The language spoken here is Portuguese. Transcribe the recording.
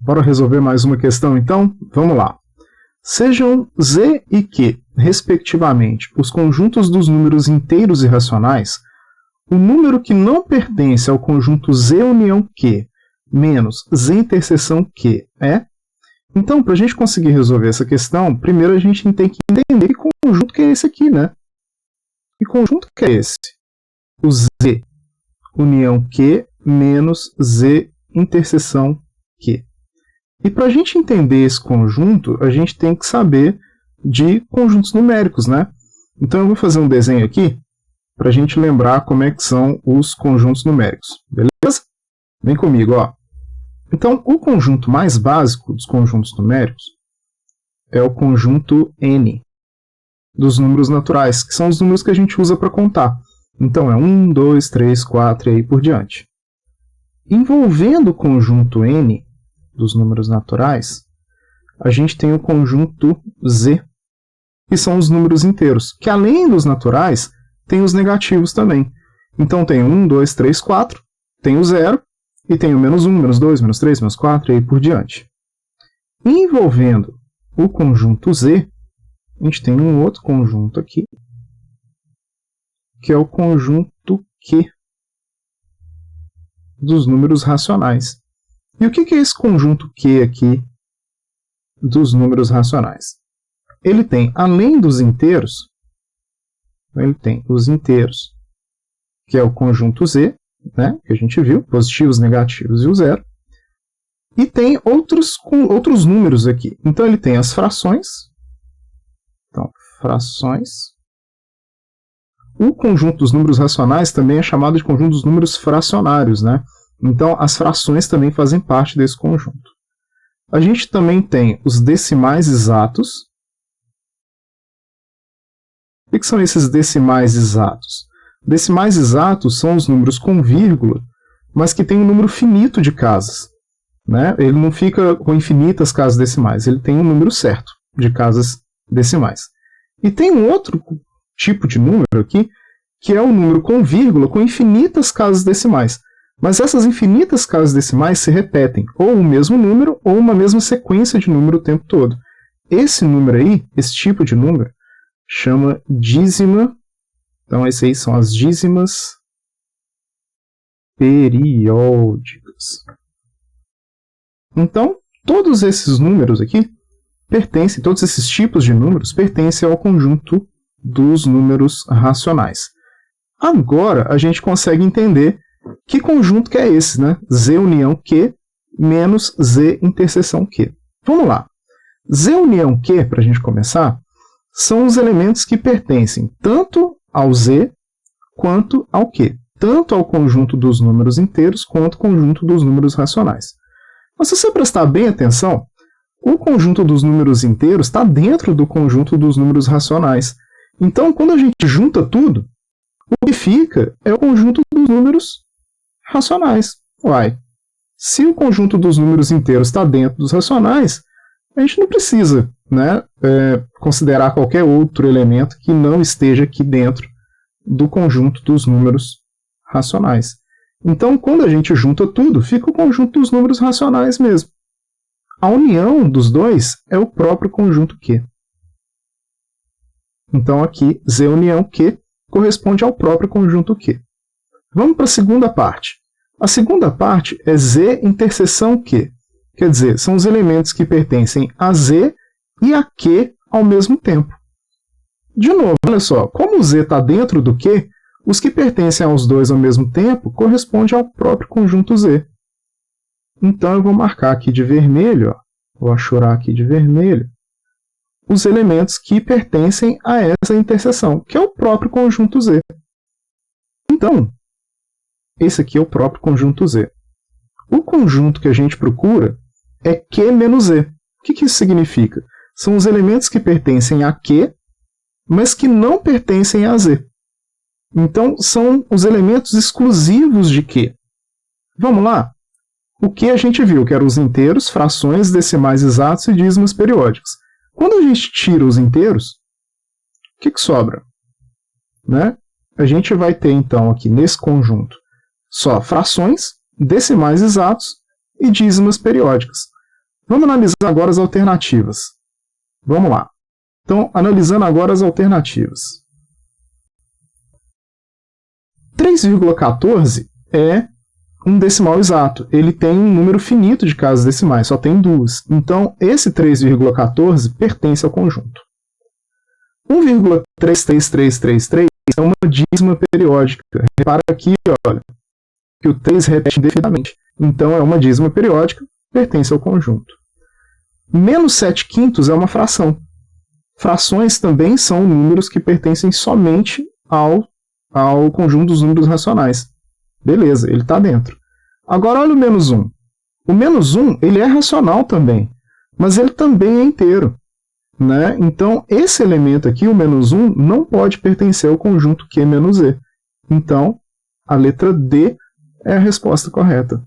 Bora resolver mais uma questão então? Vamos lá. Sejam z e q, respectivamente, os conjuntos dos números inteiros e racionais, o número que não pertence ao conjunto z união q menos z interseção q é... Então, para a gente conseguir resolver essa questão, primeiro a gente tem que entender que conjunto que é esse aqui, né? Que conjunto que é esse? O z união q menos z interseção q. E para a gente entender esse conjunto, a gente tem que saber de conjuntos numéricos, né? Então eu vou fazer um desenho aqui para a gente lembrar como é que são os conjuntos numéricos, beleza? Vem comigo, ó. Então, o conjunto mais básico dos conjuntos numéricos é o conjunto n dos números naturais, que são os números que a gente usa para contar. Então é 1, 2, 3, 4 e aí por diante. Envolvendo o conjunto n dos números naturais, a gente tem o conjunto z, que são os números inteiros, que além dos naturais, tem os negativos também. Então tem 1, 2, 3, 4, tem o 0, e tem o menos 1, menos 2, menos 3, menos 4 e aí por diante. Envolvendo o conjunto z, a gente tem um outro conjunto aqui, que é o conjunto q dos números racionais. E o que é esse conjunto q aqui dos números racionais? Ele tem, além dos inteiros, ele tem os inteiros, que é o conjunto z, né, que a gente viu, positivos, negativos e o zero. E tem outros números aqui. Então ele tem as frações. Então, frações. O conjunto dos números racionais também é chamado de conjunto dos números fracionários, né? Então as frações também fazem parte desse conjunto. A gente também tem os decimais exatos. O que são esses decimais exatos? Decimais exatos são os números com vírgula, mas que tem um número finito de casas, né? Ele não fica com infinitas casas decimais, ele tem um número certo de casas decimais. E tem um outro tipo de número aqui, que é o número com vírgula com infinitas casas decimais. Mas essas infinitas casas decimais se repetem, ou o mesmo número, ou uma mesma sequência de número o tempo todo. Esse número aí, esse tipo de número, chama dízima. Então, essas aí são as dízimas periódicas. Então, todos esses números aqui pertencem, todos esses tipos de números pertencem ao conjunto dos números racionais. Agora, a gente consegue entender que conjunto que é esse, né? Z união Q menos Z interseção Q. Vamos lá. Z união Q, para a gente começar, são os elementos que pertencem tanto ao Z quanto ao Q. Tanto ao conjunto dos números inteiros quanto ao conjunto dos números racionais. Mas se você prestar bem atenção, o conjunto dos números inteiros está dentro do conjunto dos números racionais. Então, quando a gente junta tudo, o que fica é o conjunto dos números racionais. Uai, se o conjunto dos números inteiros está dentro dos racionais, a gente não precisa, né, considerar qualquer outro elemento que não esteja aqui dentro do conjunto dos números racionais. Então, quando a gente junta tudo, fica o conjunto dos números racionais mesmo. A união dos dois é o próprio conjunto Q. Então, aqui, Z união Q corresponde ao próprio conjunto Q. Vamos para a segunda parte. A segunda parte é Z interseção Q. Quer dizer, são os elementos que pertencem a Z e a Q ao mesmo tempo. De novo, olha só, como o Z está dentro do Q, os que pertencem aos dois ao mesmo tempo correspondem ao próprio conjunto Z. Então eu vou marcar aqui de vermelho, ó, vou achurar aqui de vermelho, os elementos que pertencem a essa interseção, que é o próprio conjunto Z. Então, esse aqui é o próprio conjunto Z. O conjunto que a gente procura é Q menos Z. O que isso significa? São os elementos que pertencem a Q, mas que não pertencem a Z. Então, são os elementos exclusivos de Q. Vamos lá? O que a gente viu, que eram os inteiros, frações, decimais exatos e dízimas periódicas. Quando a gente tira os inteiros, o que sobra? Né? A gente vai ter, então, aqui nesse conjunto, só frações, decimais exatos e dízimas periódicas. Vamos analisar agora as alternativas. Vamos lá. Então, analisando agora as alternativas. 3,14 é um decimal exato. Ele tem um número finito de casas decimais, só tem 2. Então, esse 3,14 pertence ao conjunto. 1,33333 é uma dízima periódica. Repara aqui, olha, que o 3 repete indefinidamente. Então, é uma dízima periódica, pertence ao conjunto. Menos 7/5 é uma fração. Frações também são números que pertencem somente ao conjunto dos números racionais. Beleza, ele está dentro. Agora olha o menos 1. O menos 1 ele é racional também, mas ele também é inteiro. Né? Então, esse elemento aqui, o menos 1, não pode pertencer ao conjunto Q menos E. Então, a letra D é a resposta correta.